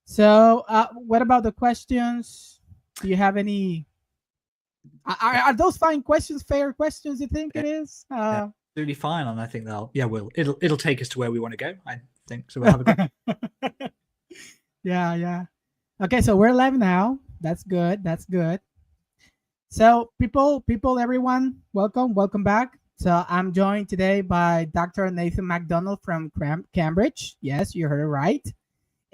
So, what about the questions? Do you have any? Are those fine questions? Fair questions? You think it is? Absolutely fine, and I think it'll take us to where we want to go. I think so. We'll have a good. Yeah. Okay, so we're live now. That's good. So, people, everyone, welcome back. So, I'm joined today by Dr. Nathan MacDonald from Cambridge. Yes, you heard it right.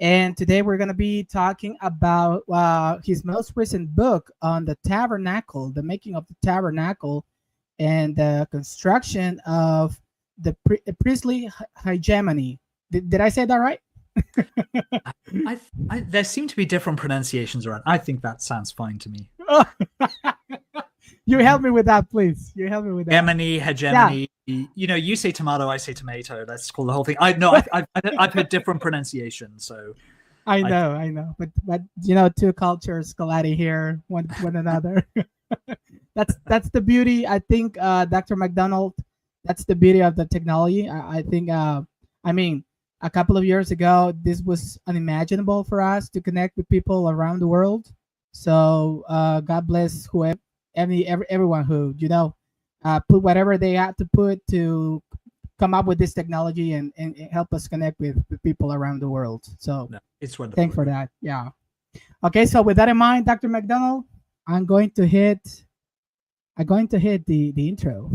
And today we're going to be talking about his most recent book on the Tabernacle, the making of the Tabernacle, and the construction of the Priestly Hegemony. Did I say that right? There seem to be different pronunciations around. I think that sounds fine to me. You help me with that, please. You help me with that. Hegemony. Yeah. You know, you say tomato, I say tomato. Let's call the whole thing. I've heard different pronunciations. So I know, but you know, two cultures colliding here, one another. That's the beauty. I think, Dr. MacDonald, that's the beauty of the technology. I think, I mean, a couple of years ago, this was unimaginable for us to connect with people around the world. So God bless whoever. Everyone who put whatever they had to put to come up with this technology and help us connect with people around the world. So it's wonderful. Thanks for that. Yeah. Okay, so with that in mind, Dr. MacDonald, I'm going to hit the intro.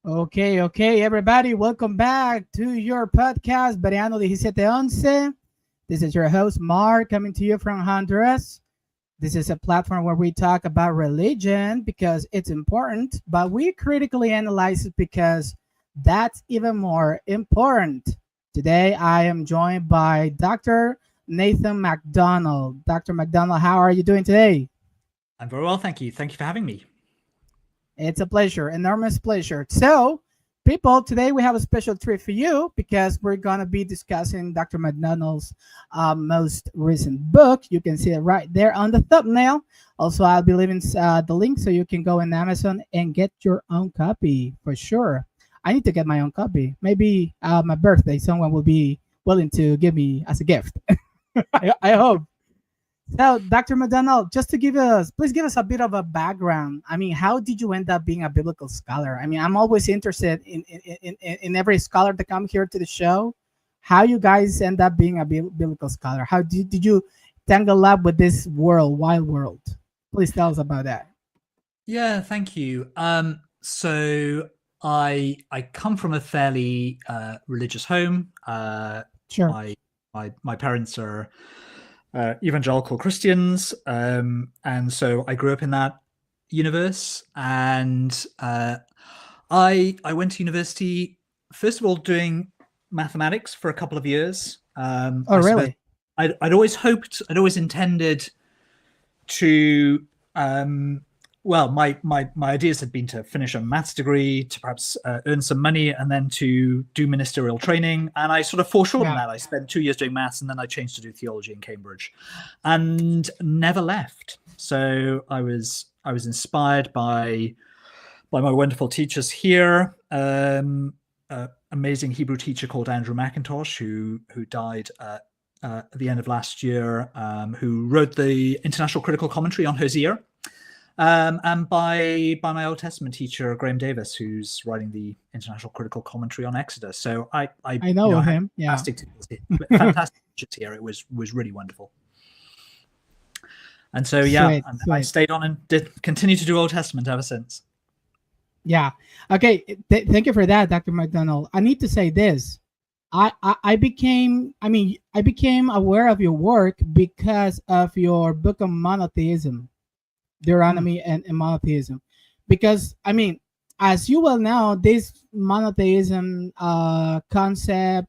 Okay, everybody, welcome back to your podcast, Verano 1711. This is your host, Mark, coming to you from Honduras. This is a platform where we talk about religion because it's important, but we critically analyze it because that's even more important. Today, I am joined by Dr. Nathan MacDonald. Dr. MacDonald, how are you doing today? I'm very well, thank you. Thank you for having me. It's a pleasure, enormous pleasure. So, people, today we have a special treat for you because we're going to be discussing Dr. MacDonald's most recent book. You can see it right there on the thumbnail. Also, I'll be leaving the link so you can go in Amazon and get your own copy for sure. I need to get my own copy. Maybe my birthday, someone will be willing to give me as a gift. I hope. So, Dr. MacDonald, just to please give us a bit of a background. I mean, how did you end up being a biblical scholar? I mean, I'm always interested in every scholar that come here to the show, how you guys end up being a biblical scholar. How did you tangle up with this wild world? Please tell us about that. Yeah, thank you. So I come from a fairly religious home. Sure. My parents are evangelical Christians, and so I grew up in that universe. And I went to university, first of all, doing mathematics for a couple of years. Really? I'd always intended to. Well, my ideas had been to finish a maths degree, to perhaps earn some money, and then to do ministerial training. And I sort of foreshortened that. I spent 2 years doing maths, and then I changed to do theology in Cambridge, and never left. So I was inspired by my wonderful teachers here. Amazing Hebrew teacher called Andrew McIntosh, who died at the end of last year, who wrote the International Critical Commentary on Hosea. And by my Old Testament teacher, Graham Davis, who's writing the International Critical Commentary on Exodus. So I know him. Fantastic teachers here. It was really wonderful. And so sweet. I stayed on and did continue to do Old Testament ever since. Yeah. Okay. Thank you for that, Dr. MacDonald. I need to say this. I became aware of your work because of your book on monotheism. Deuteronomy and monotheism, because I mean, as you well know, this monotheism concept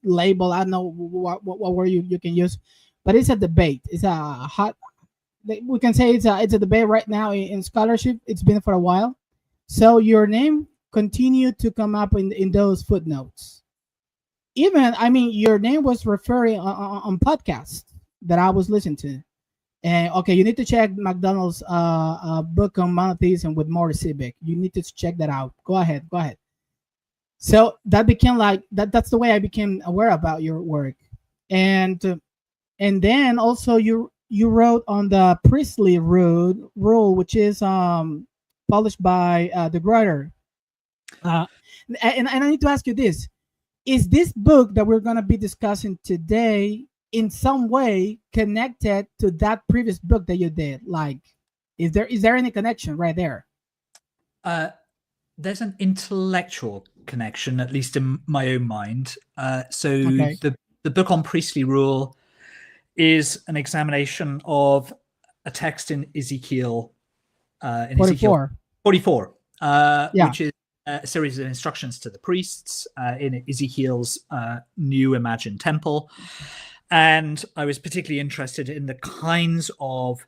label, I don't know what word you can use, but it's a debate. It's a hot, we can say it's a debate right now in scholarship. It's been for a while. So your name continue to come up in those footnotes. Even, I mean, your name was referring on podcasts that I was listening to. And okay, you need to check MacDonald's book on monotheism with more civic. You need to check that out. Go ahead. So that became like that's the way I became aware about your work. And then also you wrote on the priestly rule, which is published by the Greater. And I need to ask you this: is this book that we're going to be discussing today in some way connected to that previous book that you did? Like, is there any connection right there? There's an intellectual connection, at least in my own mind. Okay. The book on priestly rule is an examination of a text in Ezekiel, 44. 44, Yeah. which is a series of instructions to the priests in Ezekiel's new imagined temple. And I was particularly interested in the kinds of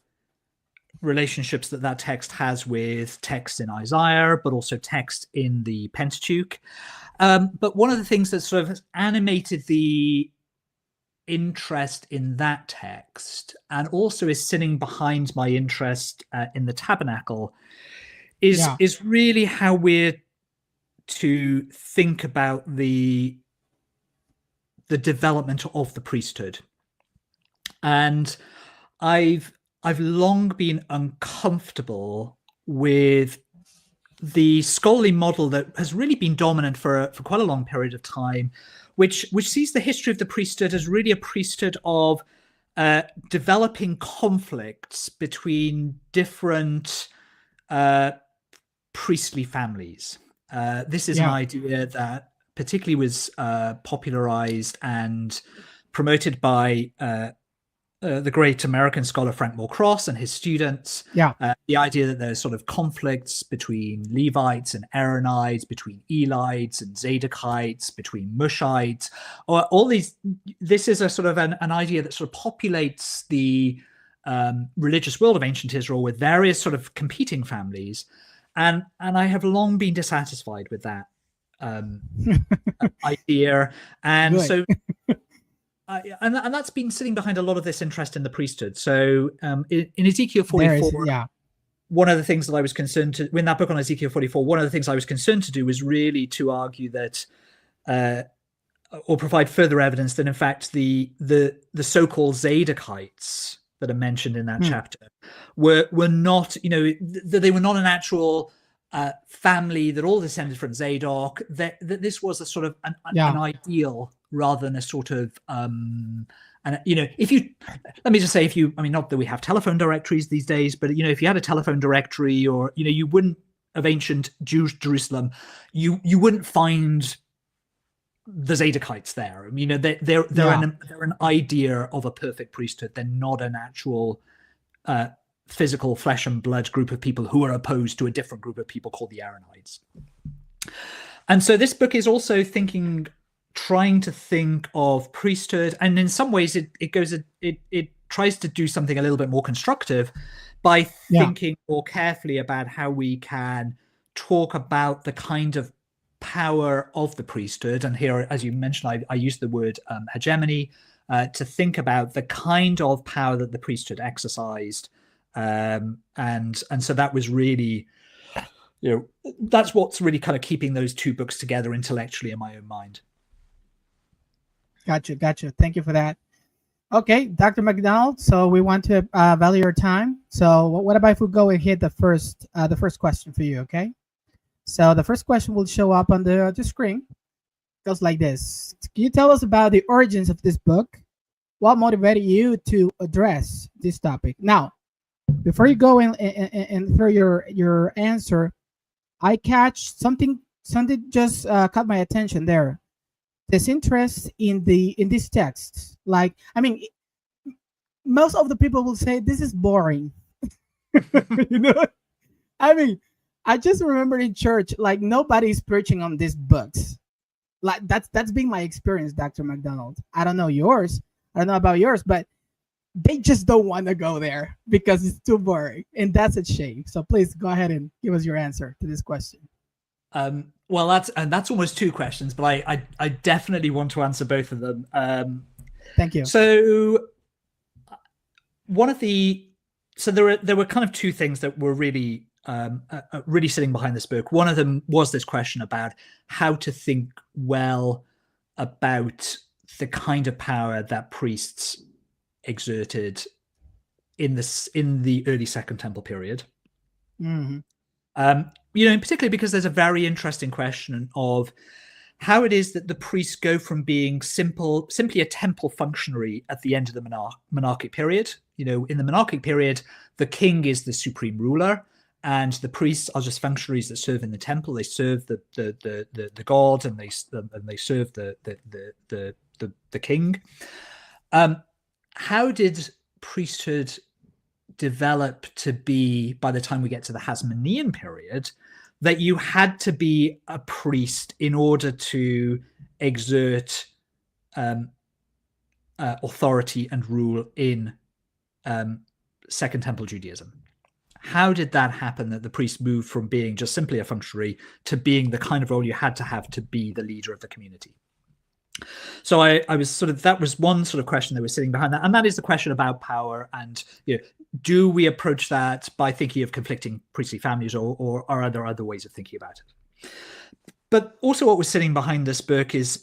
relationships that text has with text in Isaiah, but also text in the Pentateuch. But one of the things that sort of has animated the interest in that text, and also is sitting behind my interest in the Tabernacle, is really how we're to think about the development of the priesthood. And I've long been uncomfortable with the scholarly model that has really been dominant for quite a long period of time, which sees the history of the priesthood as really a priesthood of developing conflicts between different priestly families. This is an idea that particularly was popularized and promoted by the great American scholar Frank Moore Cross and his students. The idea that there's sort of conflicts between Levites and Aaronites, between Elites and Zadokites, between Mushites, or all these. This is a sort of an idea that sort of populates the religious world of ancient Israel with various sort of competing families, and I have long been dissatisfied with that idea, and Good. so. And that's been sitting behind a lot of this interest in the priesthood. So in Ezekiel 44, one of the things that I was concerned to, in that book on Ezekiel 44, one of the things I was concerned to do was really to argue that, or provide further evidence that in fact the so-called Zadokites that are mentioned in that chapter were not, that they were not an actual family that all descended from Zadok, that this was a sort of an ideal rather than a sort of and if you, let me just say, not that we have telephone directories these days, but if you had a telephone directory, or you wouldn't, of ancient Jewish Jerusalem, you wouldn't find the Zadokites there. They're an idea of a perfect priesthood. They're not an actual physical flesh and blood group of people who are opposed to a different group of people called the Aaronites. And so this book is also trying to think of priesthood, and in some ways it tries to do something a little bit more constructive by thinking more carefully about how we can talk about the kind of power of the priesthood. And here, as you mentioned, I used the word hegemony to think about the kind of power that the priesthood exercised. And so that was really, that's what's really kind of keeping those two books together intellectually in my own mind. Gotcha. Thank you for that. Okay, Dr. MacDonald. So we want to value your time. So what about if we go and hit the first question for you? Okay. So the first question will show up on the screen. It goes like this: can you tell us about the origins of this book? What motivated you to address this topic? Now, before you go and throw your answer, I catch something just caught my attention there. This interest in these texts. Like, most of the people will say this is boring. I just remember in church, like, nobody's preaching on these books. Like, that's been my experience, Dr. MacDonald. I don't know yours. I don't know about yours, but they just don't want to go there because it's too boring, and that's a shame. So please go ahead and give us your answer to this question. Well, that's almost two questions, but I definitely want to answer both of them. Thank you. So there were kind of two things that were really really sitting behind this book. One of them was this question about how to think well about the kind of power that priests exerted in the early Second Temple period. Mm-hmm. Particularly because there's a very interesting question of how it is that the priests go from being simply a temple functionary at the end of the monarchic period. In the monarchic period, the king is the supreme ruler, and the priests are just functionaries that serve in the temple. They serve the god, and they serve the king. How did priesthood develop to be, by the time we get to the Hasmonean period, that you had to be a priest in order to exert authority and rule in Second Temple Judaism? How did that happen, that the priest moved from being just simply a functionary to being the kind of role you had to have to be the leader of the community? So I was that was one sort of question that was sitting behind that, and that is the question about power. And do we approach that by thinking of conflicting priestly families, or are there other ways of thinking about it? But also, what was sitting behind this book is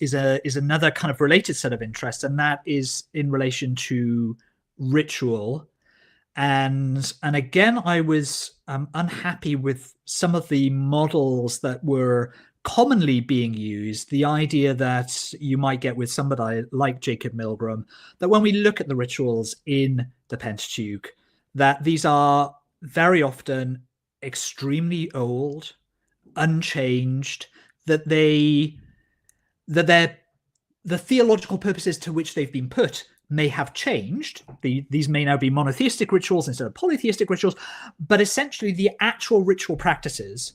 another kind of related set of interests, and that is in relation to ritual. And again, I was unhappy with some of the models that were commonly being used. The idea that you might get with somebody like Jacob Milgram, that when we look at the rituals in the Pentateuch, that these are very often extremely old, unchanged, that the theological purposes to which they've been put may have changed. These may now be monotheistic rituals instead of polytheistic rituals, but essentially the actual ritual practices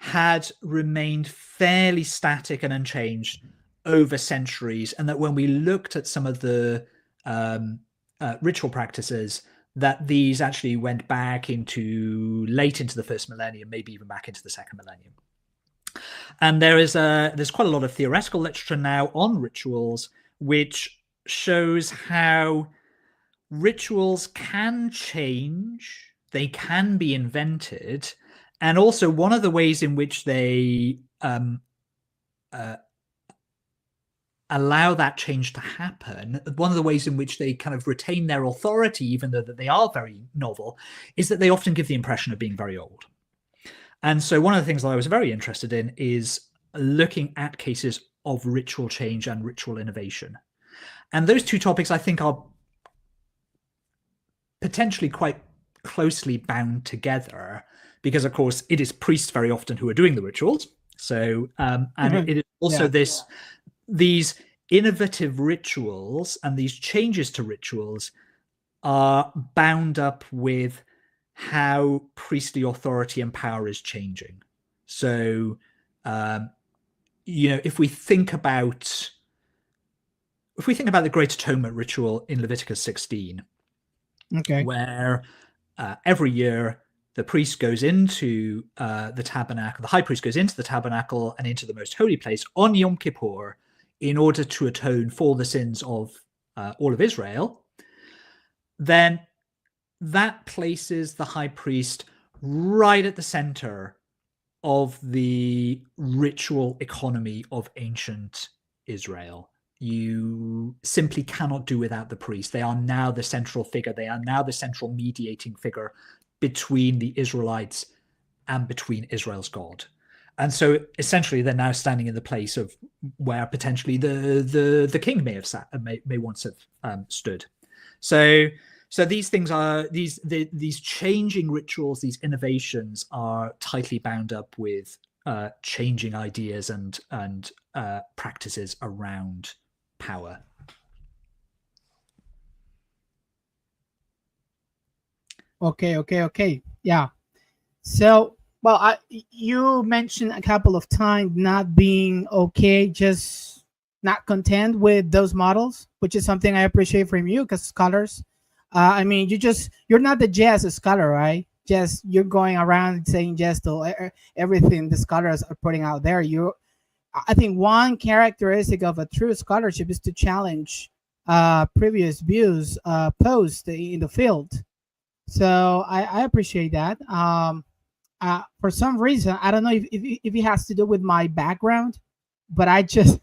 had remained fairly static and unchanged over centuries, and that when we looked at some of the ritual practices, that these actually went back late into the first millennium, maybe even back into the second millennium. And there's quite a lot of theoretical literature now on rituals, which shows how rituals can change, they can be invented, and also one of the ways in which they allow that change to happen, one of the ways in which they kind of retain their authority, even though that they are very novel, is that they often give the impression of being very old. And so one of the things that I was very interested in is looking at cases of ritual change and ritual innovation. And those two topics, I think, are potentially quite closely bound together, because, of course, it is priests very often who are doing the rituals. So, and it is also these innovative rituals and these changes to rituals are bound up with how priestly authority and power is changing. So, if we think about the Great Atonement ritual in Leviticus 16, where every year the priest goes into the tabernacle, the high priest goes into the tabernacle and into the most holy place on Yom Kippur in order to atone for the sins of all of Israel, then that places the high priest right at the center of the ritual economy of ancient Israel. You simply cannot do without the priest. They are now the central figure. They are now the central mediating figure between the Israelites and between Israel's God. And so essentially they're now standing in the place of where potentially the king may have sat and may once have stood. So these things are these changing rituals, these innovations are tightly bound up with changing ideas and practices around power. Okay. Yeah. So, well, you mentioned a couple of times not being okay, just not content with those models, which is something I appreciate from you, because scholars, I mean, you're not the jazz scholar, right? just you're going around saying just everything the scholars are putting out there. I think one characteristic of a true scholarship is to challenge previous views posed in the field. So I appreciate that. For some reason, I don't know if it has to do with my background, but I just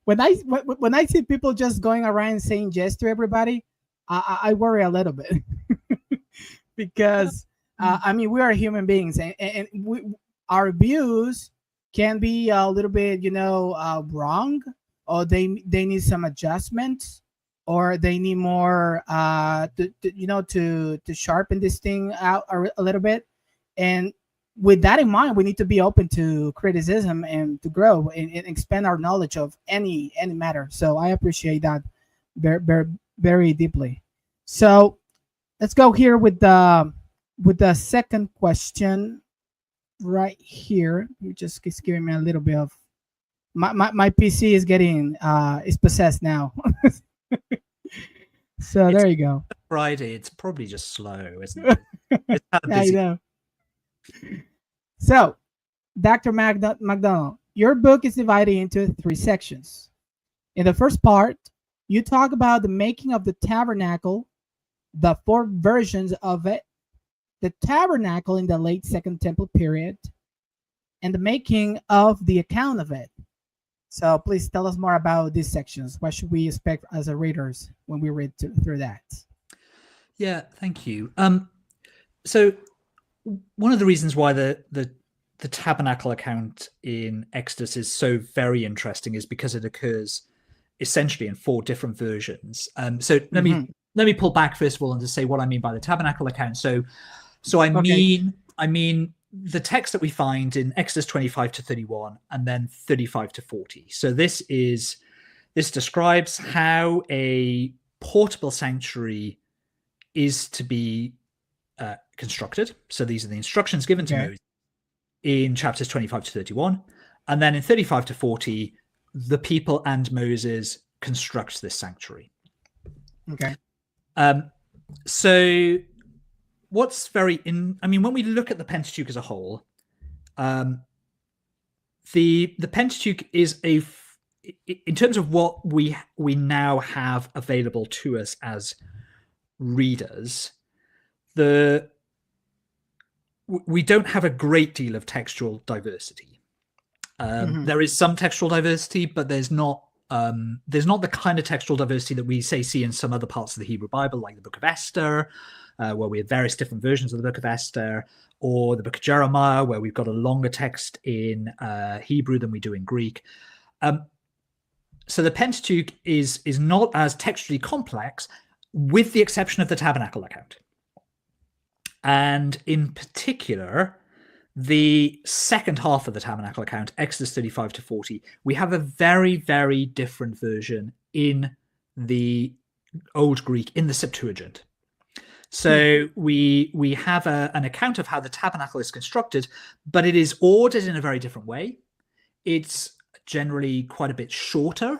when I see people just going around saying yes to everybody, I worry a little bit because I mean we are human beings and our views can be a little bit wrong, or they need some adjustments, or they need more to sharpen this thing out a little bit. And with that in mind, we need to be open to criticism and to grow and expand our knowledge of any matter. So I appreciate that very, very, very deeply. So let's go here with the second question right here. It's giving me a little bit of my PC is getting is possessed now. So there you go. Friday, it's probably just slow, isn't it? It's kind of I busy. know. So, Dr. MacDonald, your book is divided into 3 sections. In the first part, you talk about the making of the tabernacle, the 4 versions of it, the tabernacle in the late Second Temple period, and the making of the account of it. So please tell us more about these sections. What should we expect as a readers when we read through that? Yeah, thank you. So one of the reasons why the tabernacle account in Exodus is so very interesting is because it occurs essentially in 4 different versions. So let me pull back first of all and to say what I mean by the tabernacle account. So I mean the text that we find in Exodus 25 to 31 and then 35 to 40. So this describes how a portable sanctuary is to be constructed. So these are the instructions given to Moses in chapters 25 to 31. And then in 35 to 40, the people and Moses construct this sanctuary. Okay. So what's when we look at the Pentateuch as a whole, the Pentateuch is in terms of what we now have available to us as readers, we don't have a great deal of textual diversity. There is some textual diversity, but there's not the kind of textual diversity that we see in some other parts of the Hebrew Bible, like the Book of Esther, where we have various different versions of the Book of Esther, or the Book of Jeremiah, where we've got a longer text in Hebrew than we do in Greek. So the Pentateuch is not as textually complex, with the exception of the Tabernacle account. And in particular, the second half of the Tabernacle account, Exodus 35 to 40, we have a very, very different version in the Old Greek, in the Septuagint. So we have an account of how the tabernacle is constructed, but it is ordered in a very different way. It's generally quite a bit shorter,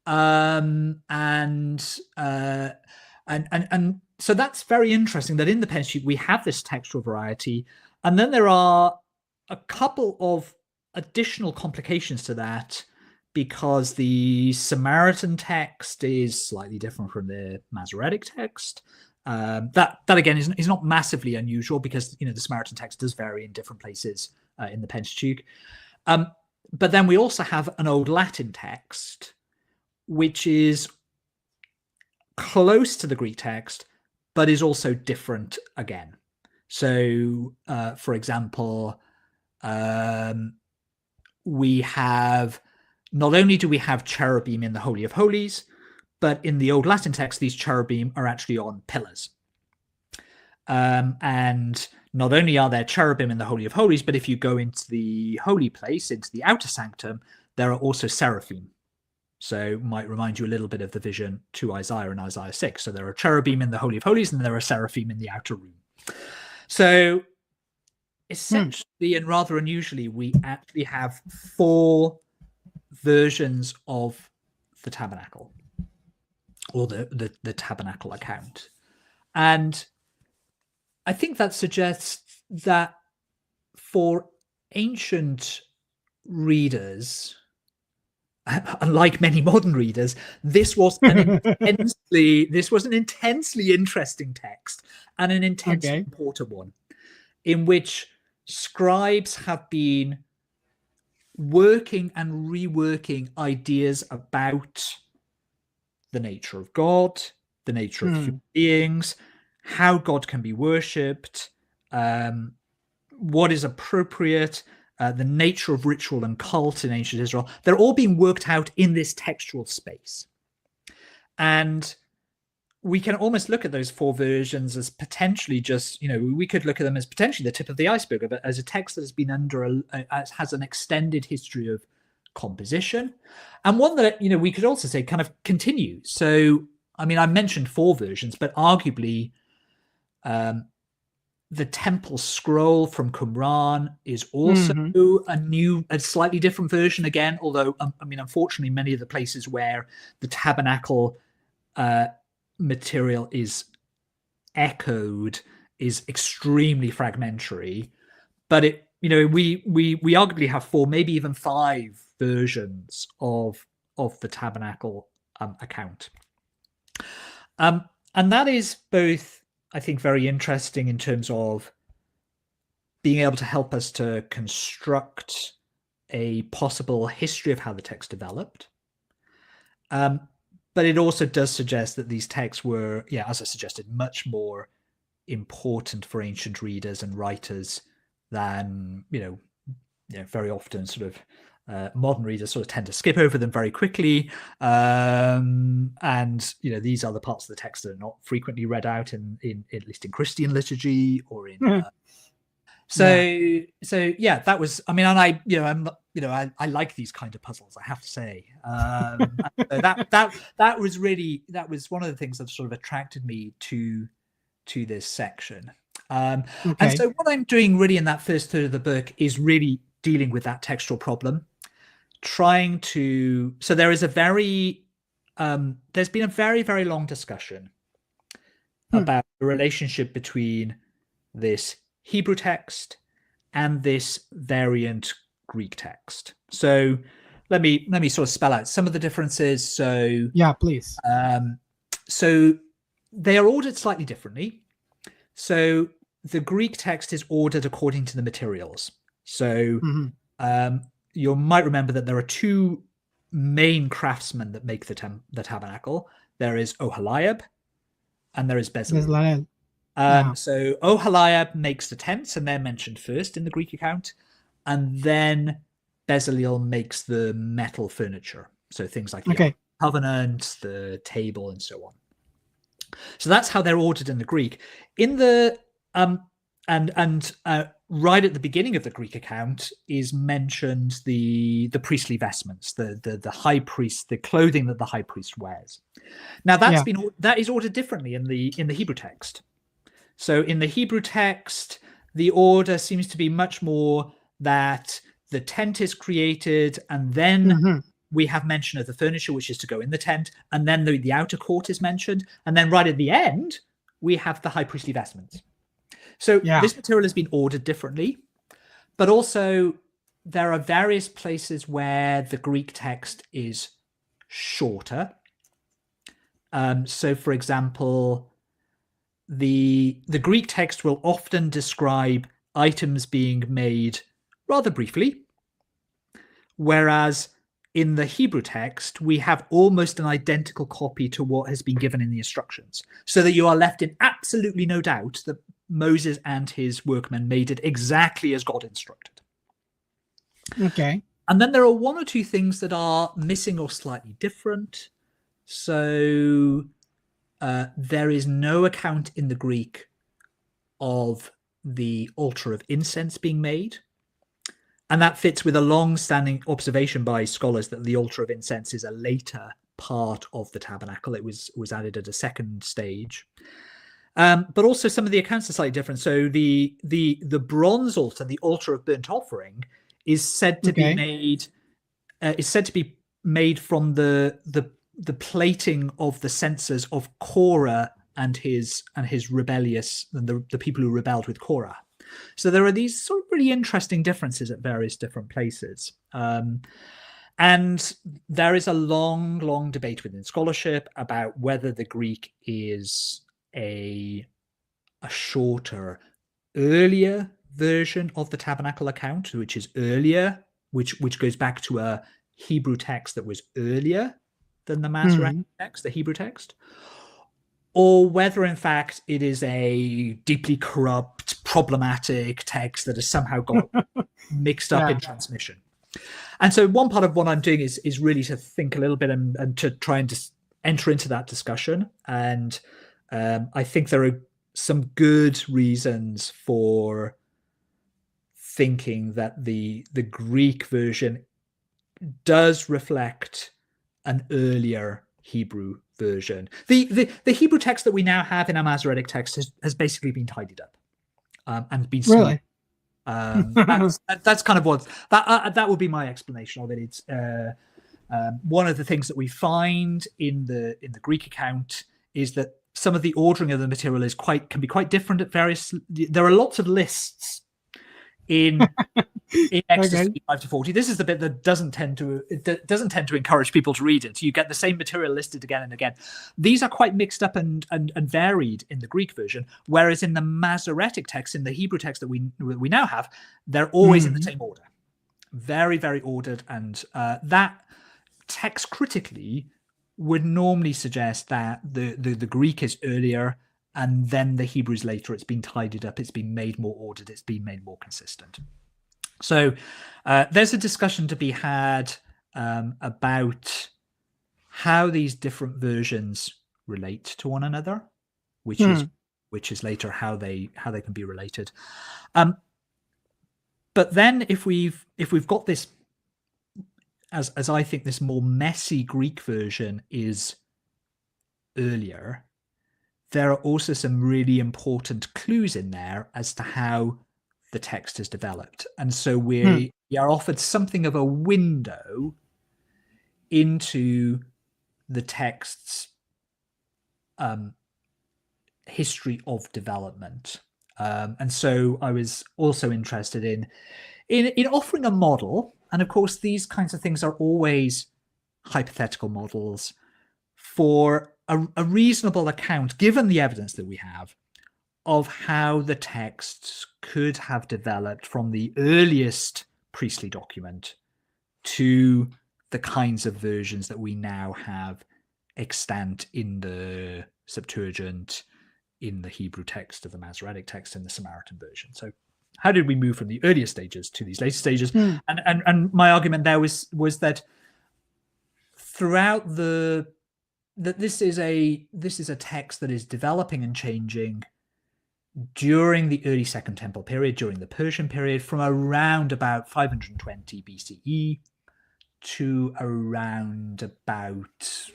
and so that's very interesting that in the Pentateuch we have this textual variety, and then there are a couple of additional complications to that, because the Samaritan text is slightly different from the Masoretic text. That again is not massively unusual, because the Samaritan text does vary in different places in the Pentateuch. But then we also have an Old Latin text, which is close to the Greek text, but is also different again. So, for example, we have, not only do we have cherubim in the Holy of Holies, but in the Old Latin text, these cherubim are actually on pillars. And not only are there cherubim in the Holy of Holies, but if you go into the holy place, into the outer sanctum, there are also seraphim. So might remind you a little bit of the vision to Isaiah in Isaiah 6. So there are cherubim in the Holy of Holies, and there are seraphim in the outer room. So essentially, and rather unusually, we actually have 4 versions of the tabernacle, or the tabernacle account. And I think that suggests that for ancient readers, unlike many modern readers, this was an intensely interesting text and an intensely important one, in which scribes have been working and reworking ideas about the nature of God, the nature of human beings, how God can be worshipped, what is appropriate, the nature of ritual and cult in ancient Israel. They're all being worked out in this textual space. And we can almost look at those four versions as potentially just, we could look at them as potentially the tip of the iceberg of it, as a text that has been has an extended history of composition, and one that, we could also say kind of continues. So, I mean, I mentioned four versions, but arguably the temple scroll from Qumran is also a slightly different version again, although, I mean, unfortunately, many of the places where the tabernacle material is echoed is extremely fragmentary, but we arguably have four, maybe even five versions of the tabernacle account, and that is both, I think, very interesting in terms of being able to help us to construct a possible history of how the text developed. But it also does suggest that these texts were, as I suggested, much more important for ancient readers and writers than, very often sort of modern readers sort of tend to skip over them very quickly. And, these are the parts of the text that are not frequently read out in at least in Christian liturgy or in... that was, I mean, and I like these kind of puzzles, I have to say. That was one of the things that sort of attracted me to this section. And so what I'm doing really in that first third of the book is really dealing with that textual problem, so there is there's been a very, very long discussion about the relationship between this Hebrew text and this variant Greek text. So let me sort of spell out some of the differences. So please. So they are ordered slightly differently. So the Greek text is ordered according to the materials. So you might remember that there are two main craftsmen that make the tabernacle. There is Oholiab and there is Bezalel. So Oholiab makes the tents, and they're mentioned first in the Greek account, and then Bezalel makes the metal furniture, so things like the covenant, the table, and so on. So that's how they're ordered in the Greek. In the right at the beginning of the Greek account is mentioned the priestly vestments, the high priest, the clothing that the high priest wears. Now that is ordered differently in the Hebrew text. So in the Hebrew text, the order seems to be much more that the tent is created, and then we have mention of the furniture, which is to go in the tent, and then the outer court is mentioned, and then right at the end, we have the high priestly vestments. So this material has been ordered differently, but also there are various places where the Greek text is shorter. So, for example, the Greek text will often describe items being made rather briefly, whereas in the Hebrew text, we have almost an identical copy to what has been given in the instructions, so that you are left in absolutely no doubt that Moses and his workmen made it exactly as God instructed. Okay. And then there are one or two things that are missing or slightly different. So there is no account in the Greek of the altar of incense being made. And that fits with a long-standing observation by scholars that the altar of incense is a later part of the tabernacle. It was added at a second stage. But also some of the accounts are slightly different. So the bronze altar, the altar of burnt offering, is said to be made from the plating of the censers of Korah and his rebellious, the people who rebelled with Korah. So there are these sort of really interesting differences at various different places. And there is a long debate within scholarship about whether the Greek is a shorter, earlier version of the Tabernacle account, which is earlier, which goes back to a Hebrew text that was earlier than the Masoretic text, the Hebrew text, or whether in fact it is a deeply corrupt, problematic text that has somehow got mixed up in transmission. And so one part of what I'm doing is really to think a little bit and to try and just enter into that discussion. And I think there are some good reasons for thinking that the Greek version does reflect an earlier Hebrew version. The Hebrew text that we now have in our Masoretic text has basically been tidied up and been really. That's kind of what that would be my explanation of it. It's one of the things that we find in the Greek account is that some of the ordering of the material can be quite different at various. There are lots of lists in Exodus 5 to 40. This is the bit that doesn't tend to encourage people to read it. You get the same material listed again and again. These are quite mixed up and varied in the Greek version, whereas in the Masoretic text, in the Hebrew text that we now have, they're always in the same order, very, very ordered, and that text critically would normally suggest that the Greek is earlier and then the Hebrew is later. It's been tidied up, it's been made more ordered, it's been made more consistent. So there's a discussion to be had about how these different versions relate to one another, which is later how they can be related. But then if we've got this, as I think this more messy Greek version is earlier, there are also some really important clues in there as to how the text is developed. And so we are offered something of a window into the text's history of development. And so I was also interested in offering a model. And of course, these kinds of things are always hypothetical models for a reasonable account, given the evidence that we have, of how the texts could have developed from the earliest priestly document to the kinds of versions that we now have extant in the Septuagint, in the Hebrew text of the Masoretic text, in the Samaritan version. So how did we move from the earlier stages to these later stages? And my argument there was that throughout that this is a text that is developing and changing during the early Second Temple period, during the Persian period, from around about 520 BCE to around about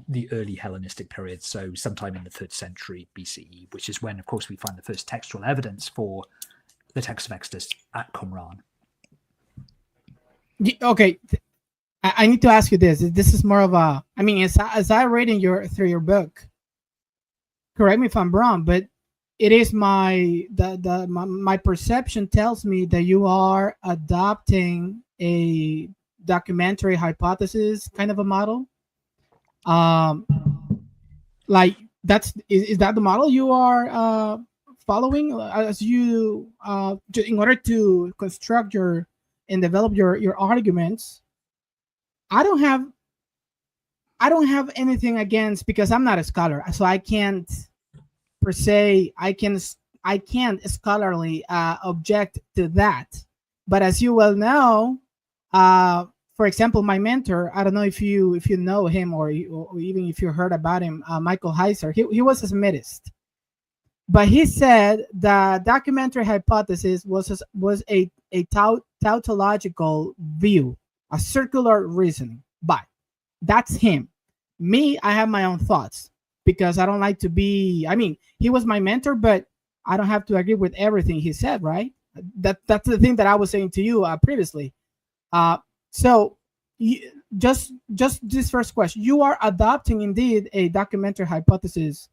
the early Hellenistic period, so sometime in the 3rd century BCE, which is when, of course, we find the first textual evidence for the text of Exodus at Qumran. Okay, I need to ask you this. This is more of a, I mean, as I read through your book, correct me if I'm wrong, but it is my perception tells me that you are adopting a documentary hypothesis kind of a model. Like is that the model you are following as you in order to construct and develop your arguments? I don't have anything against, because I'm not a scholar, so I can't per se, I can't scholarly object to that. But as you well know, for example, my mentor, I don't know if you know him or even if you heard about him, Michael Heiser, he was a Semitist. But he said the documentary hypothesis was a tautological view, a circular reasoning. But that's him. Me, I have my own thoughts, because I don't like to be, I mean, he was my mentor, but I don't have to agree with everything he said, right? That's the thing that I was saying to you previously. So just this first question, you are adopting indeed a documentary hypothesis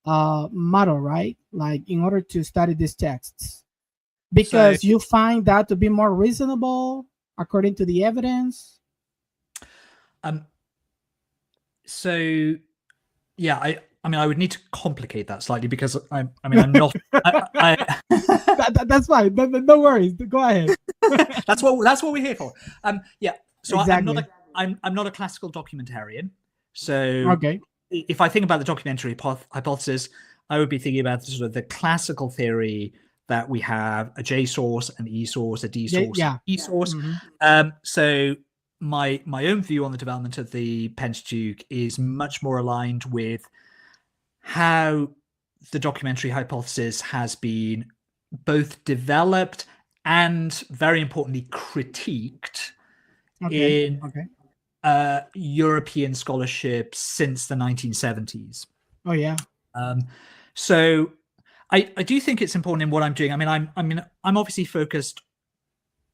model, right? Like in order to study these texts, because So, you find that to be more reasonable according to the evidence. um, so yeah, I mean, I would need to complicate that slightly because I'm not. That's fine. No worries. Go ahead. That's what we're here for. Yeah. So Exactly. I'm not a classical documentarian. So Okay. if I think about the documentary hypothesis, I would be thinking about sort of the classical theory that we have a J source, an E source, a D source, Yeah. an E source. Mhm. So my own view on the development of the Pentateuch is much more aligned with how the documentary hypothesis has been both developed and, very importantly, critiqued Okay. in Okay. European scholarship since the 1970s. Oh yeah. So I do think it's important in what I'm doing. I mean, I'm obviously focused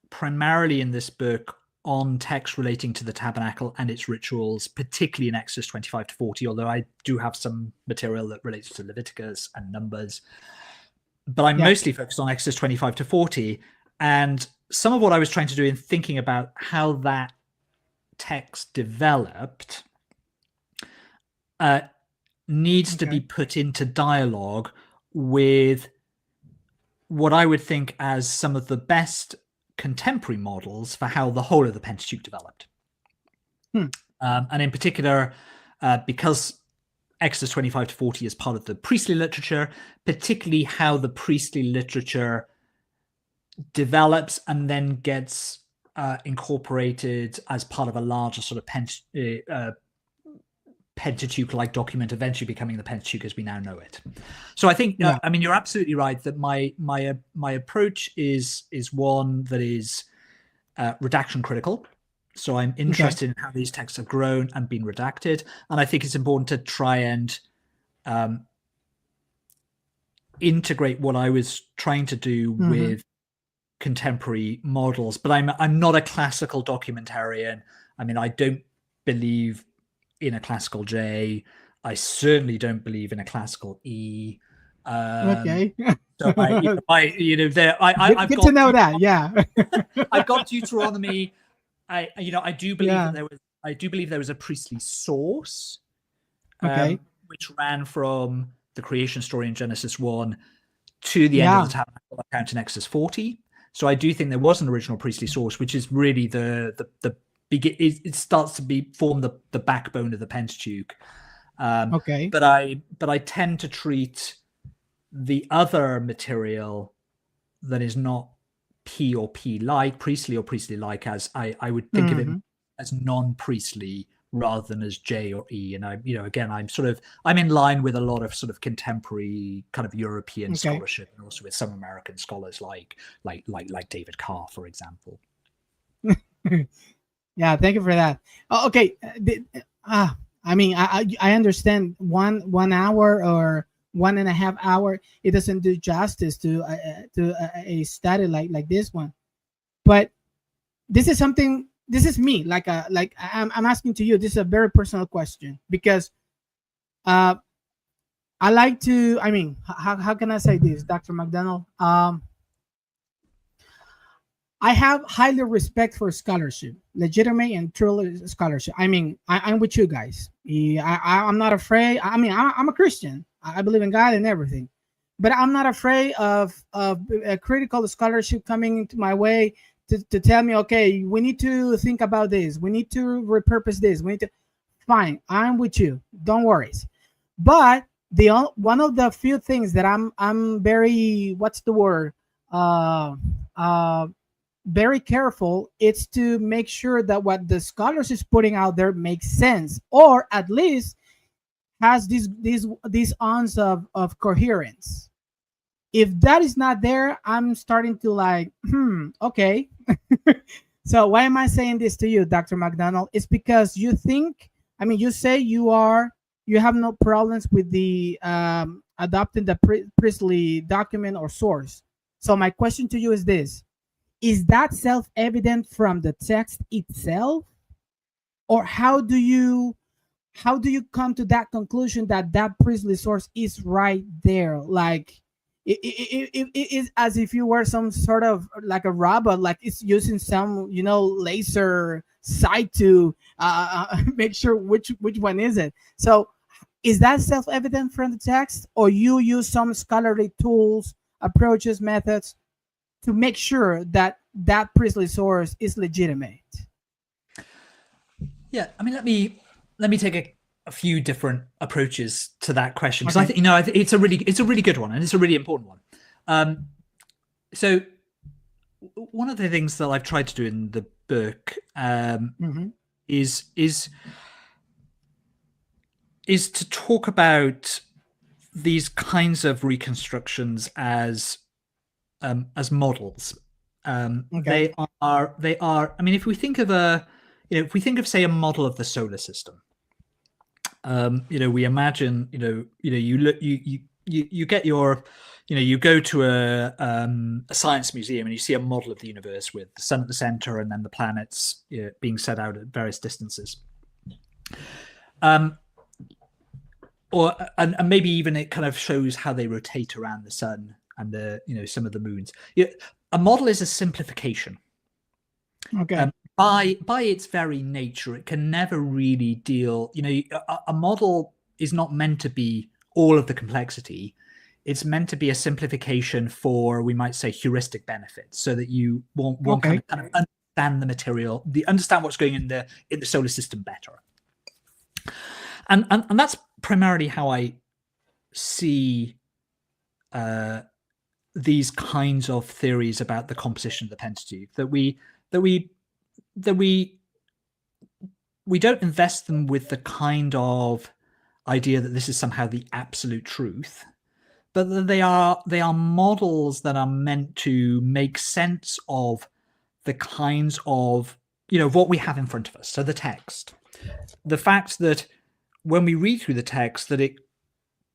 primarily in this book on text relating to the tabernacle and its rituals, particularly in Exodus 25 to 40, although I do have some material that relates to Leviticus and Numbers. But I'm mostly focused on Exodus 25 to 40. And some of what I was trying to do in thinking about how that text developed needs to be put into dialogue with what I would think as some of the best contemporary models for how the whole of the Pentateuch developed. And in particular, because Exodus 25 to 40 is part of the priestly literature, particularly how the priestly literature develops and then gets incorporated as part of a larger sort of Pentateuch-like document, eventually becoming the Pentateuch as we now know it. So I think, I mean, you're absolutely right that my approach is one that is redaction critical. So I'm interested in how these texts have grown and been redacted, and I think it's important to try and integrate what I was trying to do with contemporary models. But I'm not a classical documentarian. I mean, I don't believe in a classical J. I certainly don't believe in a classical E. So I've good got to know that. Yeah. I've got Deuteronomy. I do believe that there was a priestly source, which ran from the creation story in Genesis 1 to the end of the tabernacle account in Exodus 40. So I do think there was an original priestly source, which is really it starts to form the backbone of the Pentateuch. But I tend to treat the other material that is not P or P like, priestly or priestly like, as I would think of it as non-priestly rather than as J or E. And again, I'm in line with a lot of sort of contemporary kind of European scholarship, and also with some American scholars like David Carr, for example. Yeah, thank you for that. Okay, I mean, I understand 1 hour or 1.5 hours, it doesn't do justice to a study like this one. But this is something. This is me. I'm asking to you. This is a very personal question because I like to. I mean, how can I say this, Dr. MacDonald? I have highly respect for scholarship, legitimate and true scholarship. I mean, I'm with you guys. I'm not afraid. I mean, I'm a Christian. I believe in God and everything, but I'm not afraid of a critical scholarship coming into my way to tell me, okay, we need to think about this. We need to repurpose this. We need to. Fine, I'm with you. Don't worry. But one of the few things that I'm very, what's the word? Very careful, it's to make sure that what the scholars is putting out there makes sense, or at least has these ounce of coherence. If that is not there, I'm starting to like, okay. So why am I saying this to you, Dr. MacDonald? It's because you think, I mean, you say you have no problems with the adopting the priestly document or source. So my question to you is this: is that self-evident from the text itself, or how do you how do you come to that conclusion that that priestly source is right there? Like it is as if you were some sort of like a robot, like it's using some, you know, laser sight to make sure which one is it. So is that self-evident from the text, or you use some scholarly tools, approaches, methods to make sure that that priestly source is legitimate? Yeah, I mean, let me take a few different approaches to that question, because Okay. I think, you know, it's a really good one, and it's a really important one. So one of the things that I've tried to do in the book is to talk about these kinds of reconstructions as models. Okay. They are. I mean, if we think of say a model of the solar system, you know, we imagine, you get your, you go to a science museum and you see a model of the universe with the sun at the center and then the planets, being set out at various distances. Or maybe even it kind of shows how they rotate around the sun and the, some of the moons. A model is a simplification. Okay. By its very nature, it can never really deal. A model is not meant to be all of the complexity. It's meant to be a simplification for, we might say, heuristic benefits, so that you want kind of understand the material, understand what's going in the solar system better. And that's primarily how I see these kinds of theories about the composition of the Pentateuch, that we don't invest them with the kind of idea that this is somehow the absolute truth, but that they are models that are meant to make sense of the kinds of, what we have in front of us. So the text, the fact that when we read through the text, that it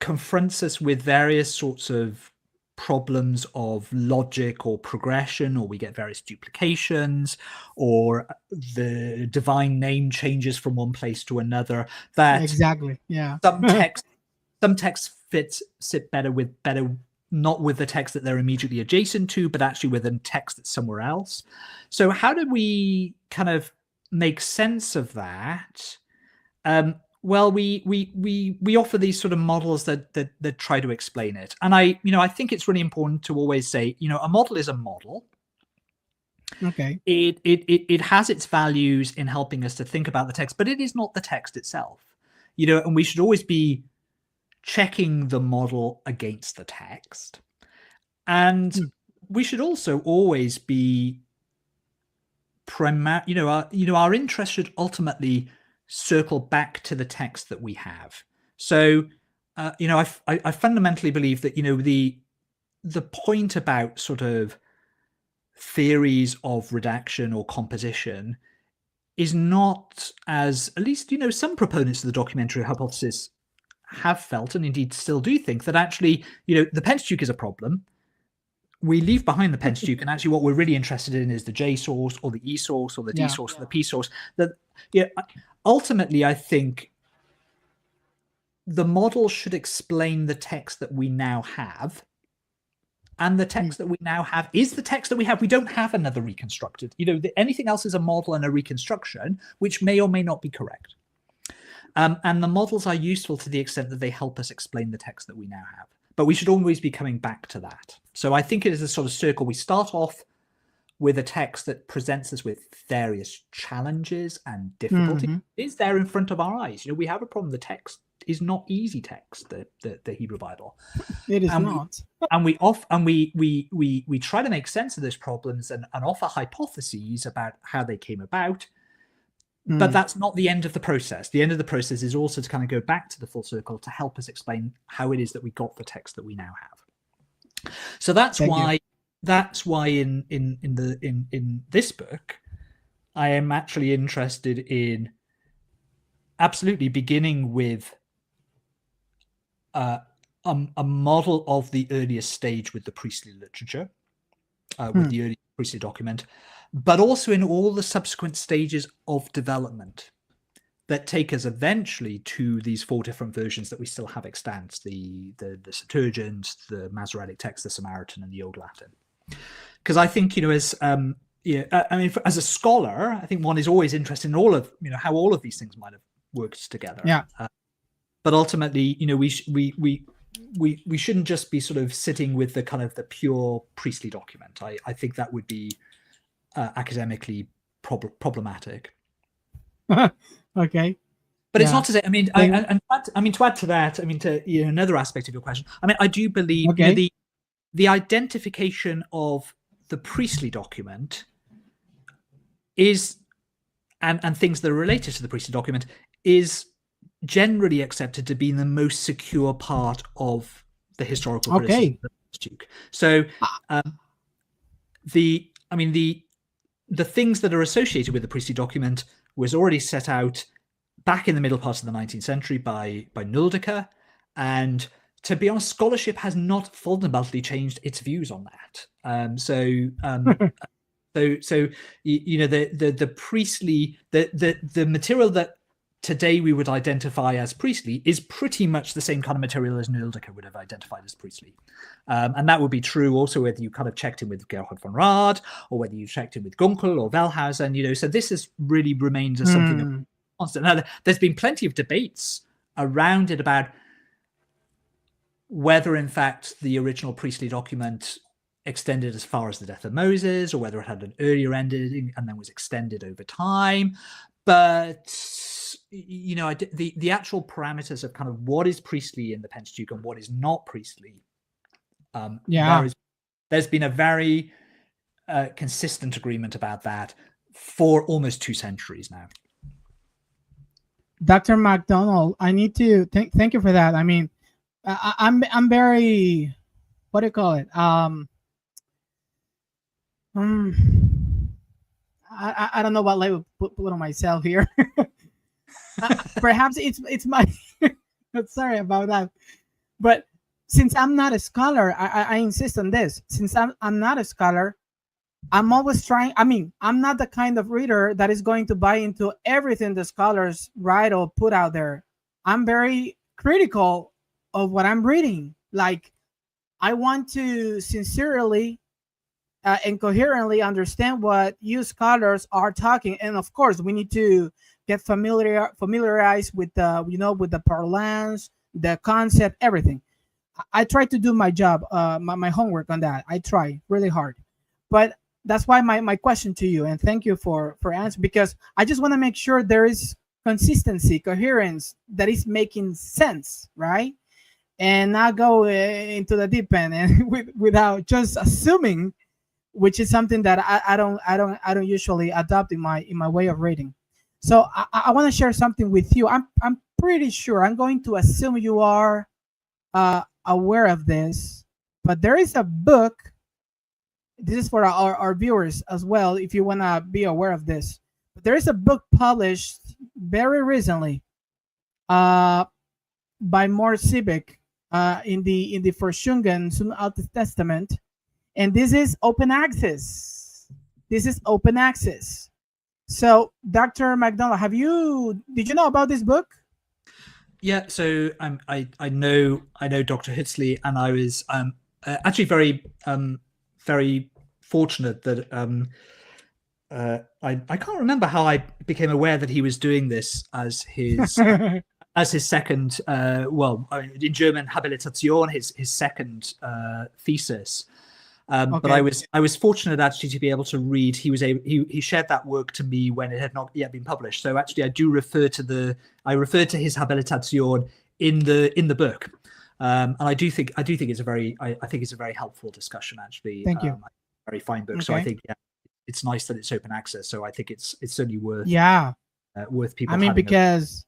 confronts us with various sorts of problems of logic or progression, or we get various duplications, or the divine name changes from one place to another. That exactly, yeah. Some texts sit better not with the text that they're immediately adjacent to, but actually with a text that's somewhere else. So how do we kind of make sense of that? Well, we offer these sort of models that try to explain it. And I think it's really important to always say, a model is a model. Okay. It has its values in helping us to think about the text, but it is not the text itself. And we should always be checking the model against the text. And we should also always be our interest should ultimately circle back to the text that we have. So, I fundamentally believe that, the point about sort of theories of redaction or composition is not, as at least, some proponents of the documentary hypothesis have felt, and indeed still do think, that actually, the Pentateuch is a problem. We leave behind the Pentateuch, and actually what we're really interested in is the J source or the E source or the D source or the P source. That ultimately, I think the model should explain the text that we now have. And the text that we now have is the text that we have. We don't have another reconstructed. Anything else is a model and a reconstruction, which may or may not be correct. And the models are useful to the extent that they help us explain the text that we now have. But we should always be coming back to that. So I think it is a sort of circle. We start off with a text that presents us with various challenges and difficulties. It's there in front of our eyes. We have a problem. The text is not easy text, the Hebrew Bible. It is not. And we try to make sense of those problems and offer hypotheses about how they came about. But that's not the end of the process. The end of the process is also to kind of go back to the full circle to help us explain how it is that we got the text that we now have. So that's why in this book, I am actually interested in absolutely beginning with a model of the earliest stage with the priestly literature, with the early priestly document, but also in all the subsequent stages of development. that take us eventually to these 4 different versions that we still have extant: the Septuagint, the Masoretic text, the Samaritan, and the Old Latin. Because I think, as as a scholar, I think one is always interested in all of how all of these things might have worked together. Yeah. But ultimately, we shouldn't just be sort of sitting with the kind of the pure priestly document. I think that would be academically problematic. Okay. But it's not to say, to add to that, to another aspect of your question, I do believe the identification of the priestly document is, and things that are related to the priestly document, is generally accepted to be the most secure part of the historical criticism of the Pentateuch. So the things that are associated with the priestly document was already set out back in the middle part of the 19th century by Nuldeker, and to be honest, scholarship has not fundamentally changed its views on that. The priestly, the material that today we would identify as priestly is pretty much the same kind of material as Nuldeker would have identified as priestly. And that would be true also whether you kind of checked in with Gerhard von Rad or whether you checked in with Gunkel or Wellhausen, so this has really remained as something constant. Now, there's been plenty of debates around it about whether in fact the original priestly document extended as far as the death of Moses, or whether it had an earlier ending and then was extended over time. But the actual parameters of kind of what is priestly in the Pentateuch and what is not priestly, there's been a very consistent agreement about that for almost 2 centuries now. Dr. MacDonald, I need to thank you for that. I'm very, what do you call it? I don't know what label put on myself here. Perhaps it's my sorry about that. But since I'm not a scholar, I insist on this. Since I'm not a scholar, I'm always trying. I'm not the kind of reader that is going to buy into everything the scholars write or put out there. I'm very critical of what I'm reading. Like, I want to sincerely and coherently understand what you scholars are talking. And of course, we need to get familiarized with the, with the parlance, the concept, everything. I try to do my job, my homework on that. I try really hard. But that's why my question to you, and thank you for answering, because I just want to make sure there is consistency, coherence, that is making sense, right? And not go into the deep end and without just assuming, which is something that I don't usually adopt in my way of reading. So I want to share something with you. I'm pretty sure, I'm going to assume you are aware of this, but there is a book. This is for our viewers as well, if you want to be aware of this. But there is a book published very recently by Morris Siebeck in the Forschungen zum Alten Testament, and this is open access. This is open access. So, Dr. MacDonald, did you know about this book? Yeah, so I know Dr. Hitzley, and I was actually very fortunate that I can't remember how I became aware that he was doing this as his as his second in German Habilitation, his second thesis. But I was fortunate actually to be able to read. He shared that work to me when it had not yet been published. So actually, I do refer to his Habilitation in the book. And I think it's a very helpful discussion, actually. Thank you. Very fine book. Okay. So I think it's nice that it's open access. So I think it's certainly worth worth people. Because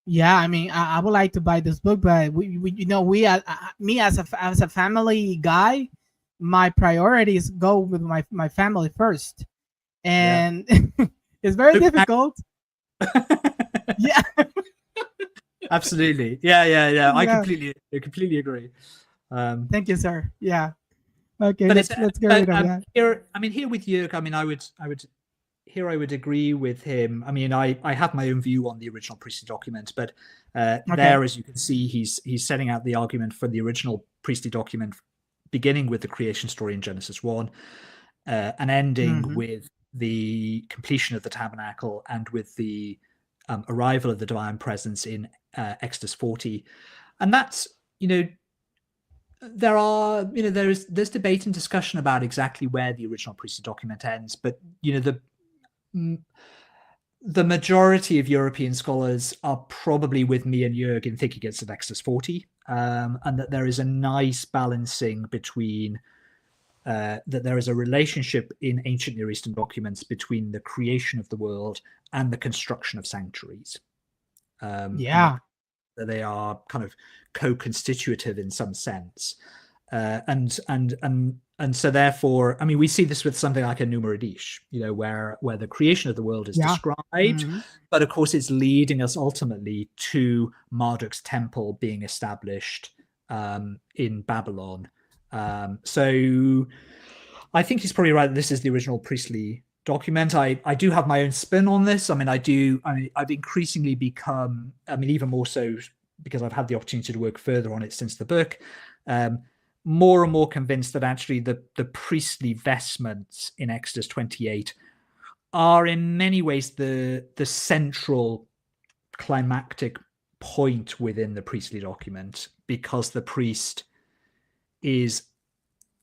I would like to buy this book, but me as a family guy, my priorities go with my family first, and it's very difficult. Yeah. Absolutely. Yeah. I completely agree. Thank you, sir. Yeah. Okay. But let's get rid of that. Here with Jörg, I would here I would agree with him. I mean, I have my own view on the original priestly document, but there, as you can see, he's setting out the argument for the original priestly document, beginning with the creation story in Genesis 1, and ending with the completion of the tabernacle and with the arrival of the divine presence in Exodus 40. And that's, there's debate and discussion about exactly where the original priestly document ends, but the majority of European scholars are probably with me and Jörg in thinking it's at Exodus 40, and that there is a nice balancing between that there is a relationship in ancient Near Eastern documents between the creation of the world and the construction of sanctuaries. That they are kind of co-constitutive in some sense, and so therefore, I mean, we see this with something like a Numer Edish, where the creation of the world is described, but of course it's leading us ultimately to Marduk's temple being established in Babylon. So I think he's probably right that this is the original priestly document. I do have my own spin on this. I mean, I've increasingly become, even more so because I've had the opportunity to work further on it since the book, more and more convinced that actually the priestly vestments in Exodus 28 are in many ways the central climactic point within the priestly document, because the priest is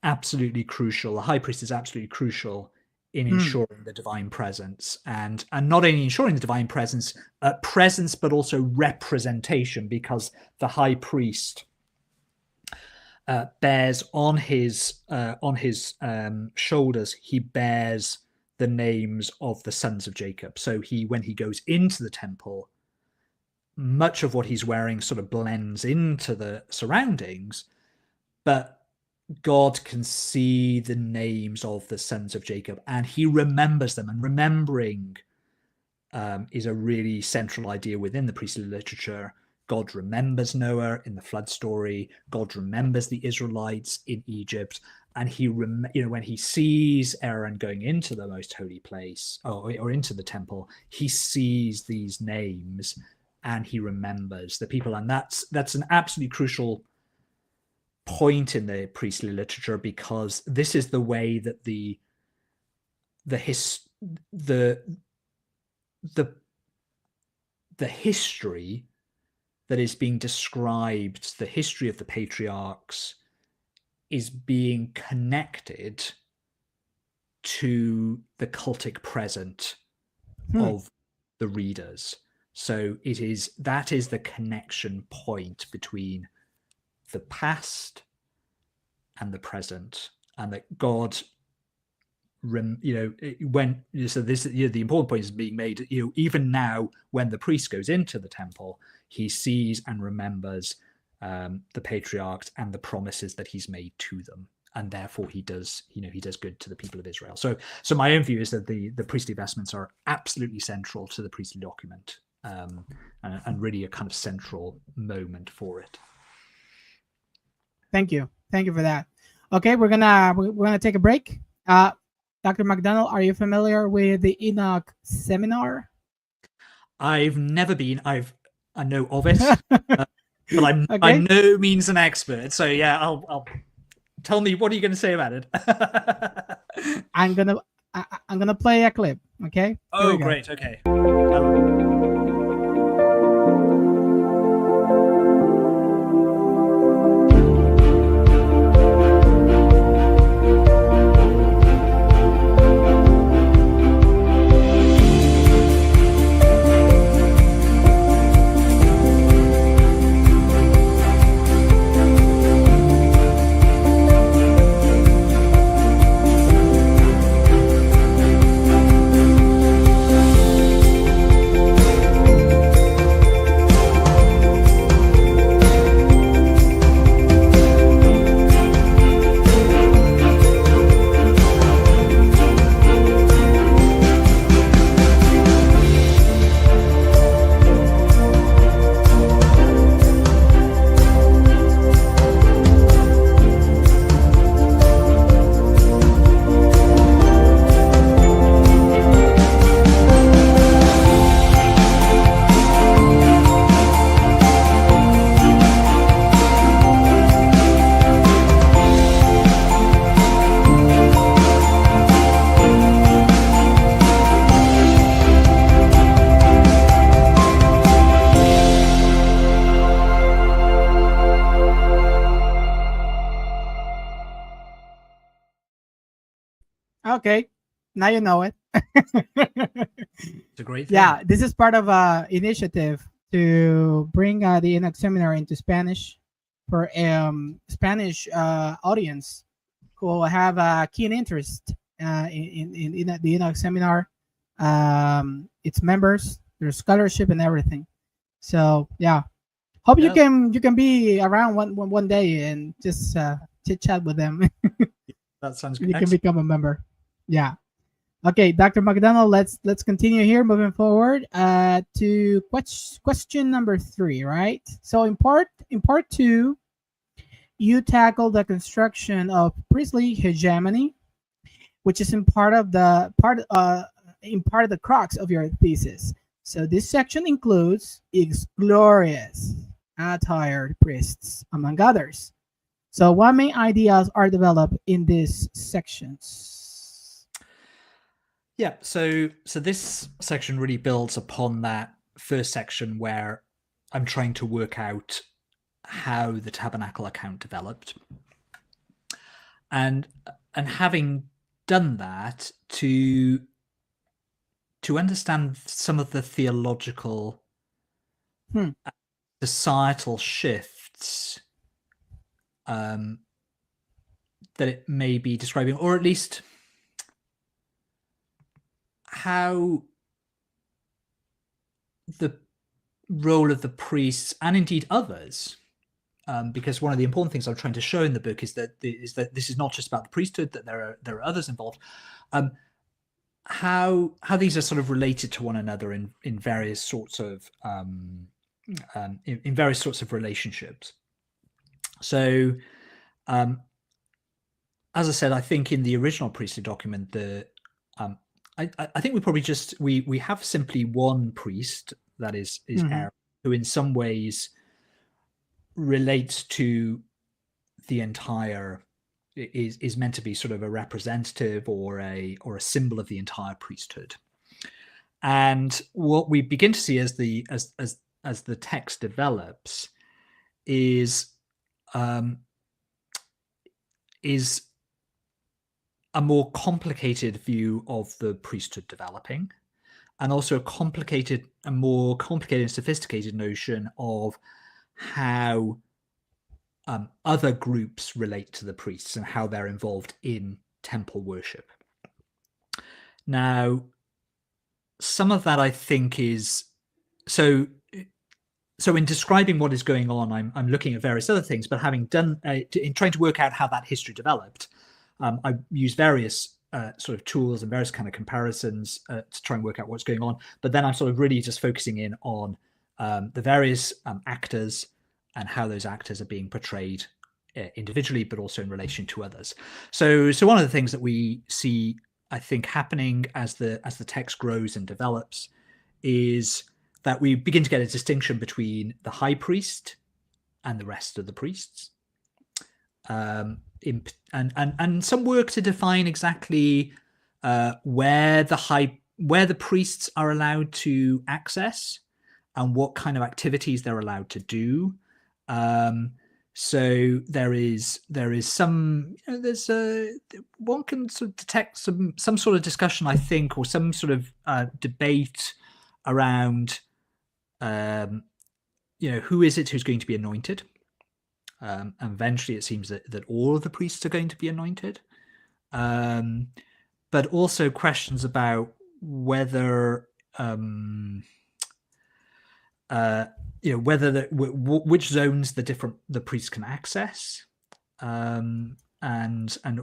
absolutely crucial. The high priest is absolutely crucial in ensuring the divine presence, and not only ensuring the divine presence, but also representation, because the high priest bears on his shoulders, he bears the names of the sons of Jacob. So when he goes into the temple, much of what he's wearing sort of blends into the surroundings, but God can see the names of the sons of Jacob, and he remembers them. And remembering is a really central idea within the priestly literature. God remembers Noah in the flood story. God remembers the Israelites in Egypt. And he, when he sees Aaron going into the most holy place or into the temple, he sees these names and he remembers the people. And that's an absolutely crucial point in the priestly literature, because this is the way that the history that is being described, the history of the patriarchs, is being connected to the cultic present of the readers. So that is the connection point between the past and the present, and that God, the important point is being made. Even now, when the priest goes into the temple, he sees and remembers the patriarchs and the promises that he's made to them, and therefore he does good to the people of Israel. So my own view is that the priestly vestments are absolutely central to the priestly document, and really a kind of central moment for it. Thank you for that. Okay, we're gonna take a break. Dr. MacDonald, are you familiar with the Enoch seminar? I've never been. I know of it, but I'm by no means an expert. So yeah, I'll tell me, what are you going to say about it? I'm gonna play a clip. Okay. Oh, great. Okay. Okay, now you know it. It's a great thing. Yeah, this is part of a initiative to bring the Enoch seminar into Spanish for Spanish audience who have a keen interest in the Enoch seminar, its members, their scholarship, and everything. So yeah, hope you can be around one day and just chit chat with them. That sounds You good. can become a member. Yeah. Okay, Dr. MacDonald, let's continue here, moving forward to question number 3, right? So in part 2, you tackle the construction of priestly hegemony, which is in part of the crux of your thesis. So this section includes glorious attired priests, among others. So what main ideas are developed in these sections? Yeah, so this section really builds upon that first section where I'm trying to work out how the tabernacle account developed, and having done that, to understand some of the theological societal shifts that it may be describing, or at least how the role of the priests, and indeed others, because one of the important things I'm trying to show in the book is that this is not just about the priesthood, that there are others involved, how these are sort of related to one another in various sorts of in various sorts of relationships. So as I said, I think in the original priestly document, I think we probably just we have simply one priest, that is Aaron, who in some ways relates to the entire, is meant to be sort of a representative or a symbol of the entire priesthood. And what we begin to see as the text develops is a more complicated view of the priesthood developing, and also a more complicated and sophisticated notion of how other groups relate to the priests and how they're involved in temple worship. Now, some of that I think is so in describing what is going on, I'm looking at various other things, but having done in trying to work out how that history developed, I use various sort of tools and various kind of comparisons to try and work out what's going on. But then I'm sort of really just focusing in on the various actors and how those actors are being portrayed individually, but also in relation to others. So one of the things that we see, I think, happening as the text grows and develops is that we begin to get a distinction between the high priest and the rest of the priests. And some work to define exactly where the priests are allowed to access and what kind of activities they're allowed to do. So there is some, one can sort of detect some sort of discussion, I think, or some sort of debate around who is it who's going to be anointed. And eventually it seems that all of the priests are going to be anointed. But also questions about whether which zones the priests can access, and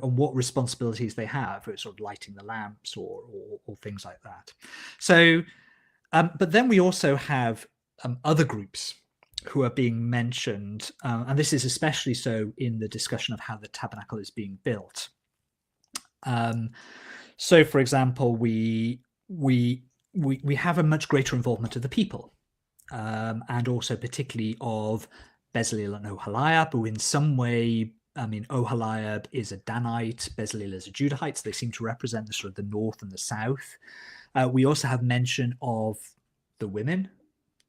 what responsibilities they have, sort of lighting the lamps or things like that. So, but then we also have other groups who are being mentioned, and this is especially so in the discussion of how the tabernacle is being built. So, for example, we have a much greater involvement of the people, and also particularly of Bezalel and Oholiab, who in some way, I mean, Oholiab is a Danite, Bezalel is a Judahite, so they seem to represent the sort of the north and the south. We also have mention of the women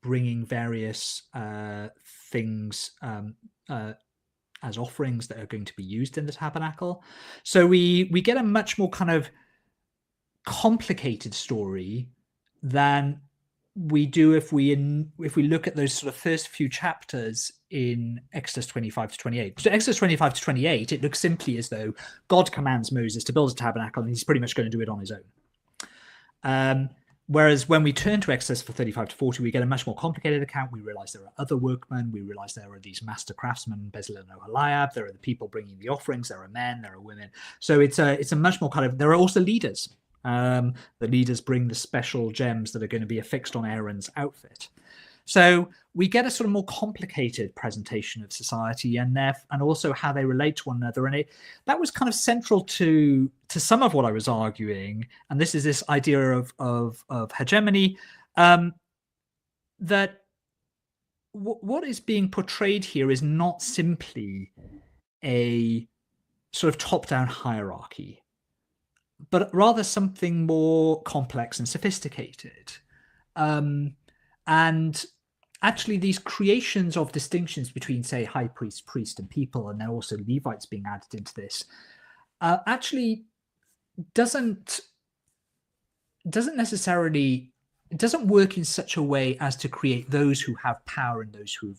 bringing various things as offerings that are going to be used in the tabernacle. So we get a much more kind of complicated story than we do if we look at those sort of first few chapters in Exodus 25 to 28. So Exodus 25 to 28, it looks simply as though God commands Moses to build a tabernacle, and he's pretty much going to do it on his own. Whereas when we turn to Exodus for 35 to 40, we get a much more complicated account. We realize there are other workmen. We realize there are these master craftsmen, Bezalel and Oholiab. There are the people bringing the offerings. There are men. There are women. So it's a much more kind of. There are also leaders. The leaders bring the special gems that are going to be affixed on Aaron's outfit. So we get a sort of more complicated presentation of society and also how they relate to one another. And that was kind of central to some of what I was arguing. And this is this idea of hegemony, that what is being portrayed here is not simply a sort of top-down hierarchy, but rather something more complex and sophisticated. And actually, these creations of distinctions between, say, high priest, priest, and people, and then also Levites being added into this, actually doesn't work in such a way as to create those who have power and those who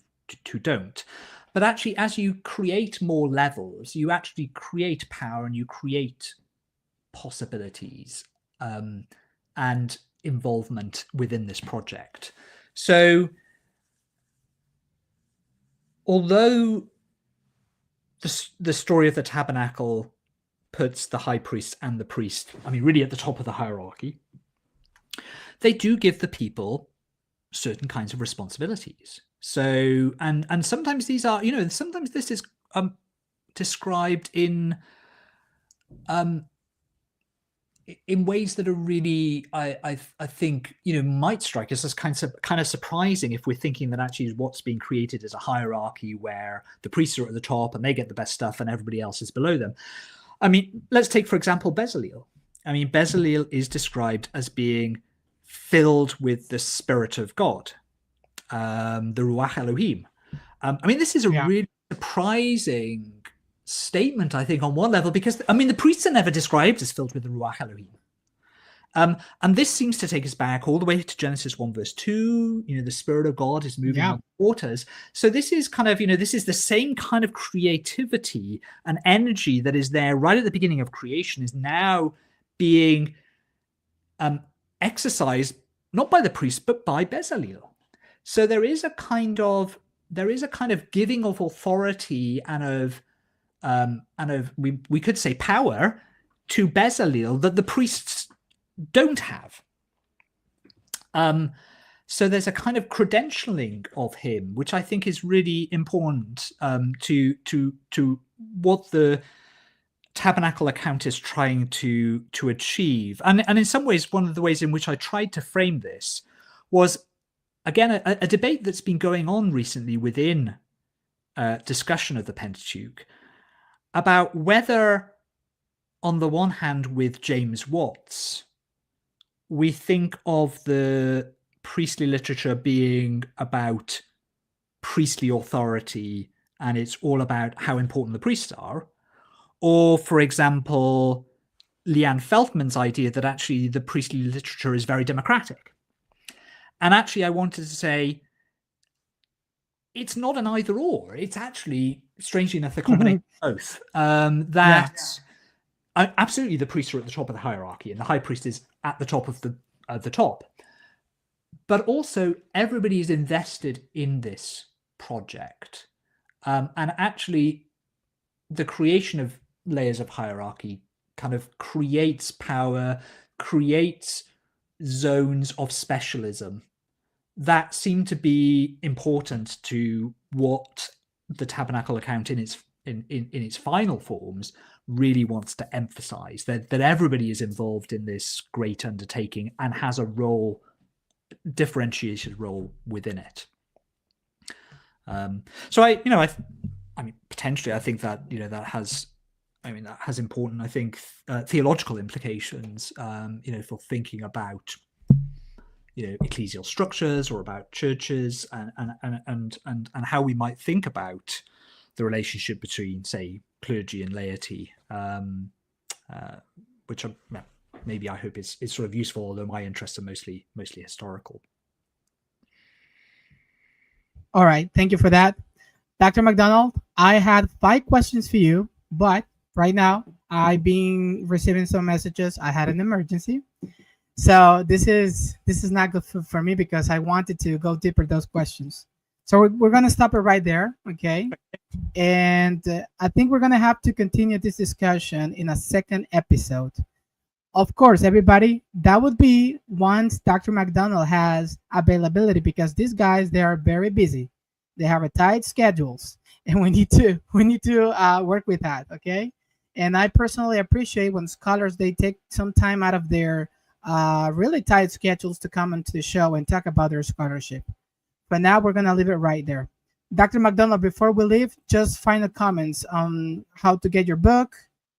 don't. But actually, as you create more levels, you actually create power and you create possibilities and involvement within this project. So although the story of the tabernacle puts the high priest and the priest, I mean, really at the top of the hierarchy, they do give the people certain kinds of responsibilities. So, and sometimes these are, sometimes this is described in ways that are really, I think, might strike us as kind of surprising if we're thinking that actually what's being created is a hierarchy where the priests are at the top and they get the best stuff and everybody else is below them. I mean, let's take, for example, Bezalel. I mean, Bezalel is described as being filled with the Spirit of God, the Ruach Elohim. I mean, this is a really surprising statement, I think, on one level, because I mean the priests are never described as filled with the Ruach Elohim, and this seems to take us back all the way to Genesis 1 verse 2. The Spirit of God is moving on the waters. So this is kind of, this is the same kind of creativity and energy that is there right at the beginning of creation is now being exercised not by the priest but by Bezalel. So there is a kind of giving of authority and of we could say power to Bezalel that the priests don't have. So there's a kind of credentialing of him, which I think is really important to what the Tabernacle account is trying to achieve. And in some ways, one of the ways in which I tried to frame this was, again, a debate that's been going on recently within discussion of the Pentateuch, about whether, on the one hand, with James Watts, we think of the priestly literature being about priestly authority and it's all about how important the priests are, or, for example, Leanne Feldman's idea that actually the priestly literature is very democratic. And actually, I wanted to say it's not an either or. It's actually, strangely enough, a combination of both. Absolutely, the priests are at the top of the hierarchy, and the high priest is at the top of the top. But also, everybody is invested in this project, and actually, the creation of layers of hierarchy kind of creates power, creates zones of specialism that seem to be important to what the Tabernacle account in its final forms really wants to emphasize, that everybody is involved in this great undertaking and has a role, differentiated role within it. So I mean, potentially, I think that that has important, I think, theological implications, for thinking about ecclesial structures or about churches and how we might think about the relationship between, say, clergy and laity, which maybe I hope is sort of useful, although my interests are mostly historical. All right, thank you for that. Dr. MacDonald, I had 5 questions for you, but right now I've been receiving some messages. I had an emergency. So this is not good for me because I wanted to go deeper those questions. So we're going to stop it right there, okay? And I think we're going to have to continue this discussion in a second episode. Of course, everybody, that would be once Dr. MacDonald has availability, because these guys, they are very busy. They have a tight schedules, and we need to work with that, okay? And I personally appreciate when scholars, they take some time out of their really tight schedules to come into the show and talk about their scholarship. But now we're going to leave it right there. Dr. MacDonald, before we leave, just final comments on how to get your book,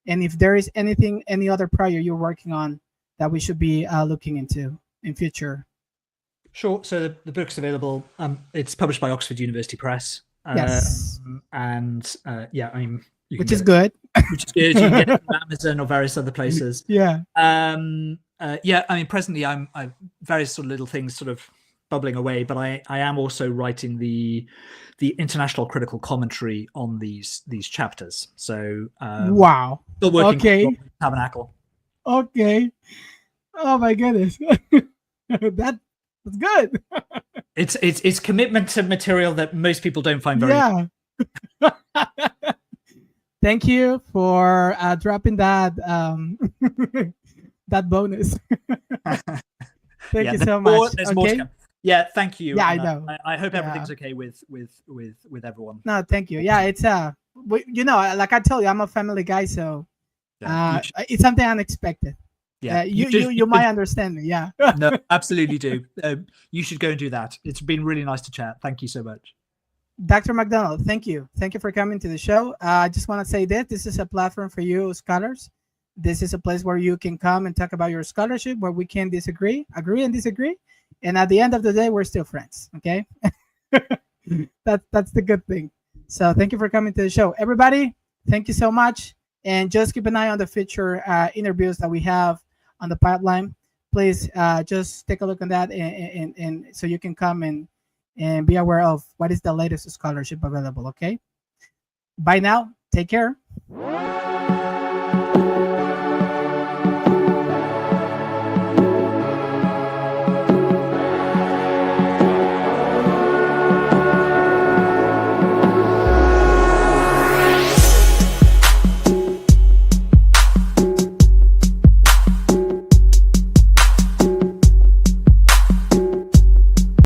and if there is any other project you're working on that we should be looking into in future. Sure. So the book's available. It's published by Oxford University Press. Yes. And yeah, I mean, which is good. Which is good. You can get it from Amazon or various other places. Yeah. Yeah. I mean, presently I'm various sort of little things sort of bubbling away, but I am also writing the international critical commentary on these chapters. So wow. Still working on Tabernacle. Okay. Oh my goodness. That's good. It's commitment to material that most people don't find very. Yeah. Thank you for dropping that that bonus. Thank you so much. There's more to come. Yeah, thank you. Yeah, I know. I hope everything's okay with everyone. No, thank you. Yeah, it's you know, like I told you, I'm a family guy, so it's something unexpected. Yeah, you might understand me. Yeah. No, absolutely do. You should go and do that. It's been really nice to chat. Thank you so much. Dr. MacDonald, thank you. Thank you for coming to the show. I just want to say this is a platform for you scholars. This is a place where you can come and talk about your scholarship, where we can agree and disagree. And at the end of the day, we're still friends. Okay. That's the good thing. So thank you for coming to the show. Everybody, thank you so much. And just keep an eye on the future interviews that we have on the pipeline. Please just take a look on that, and so you can come and be aware of what is the latest scholarship available. Okay. Bye now. Take care.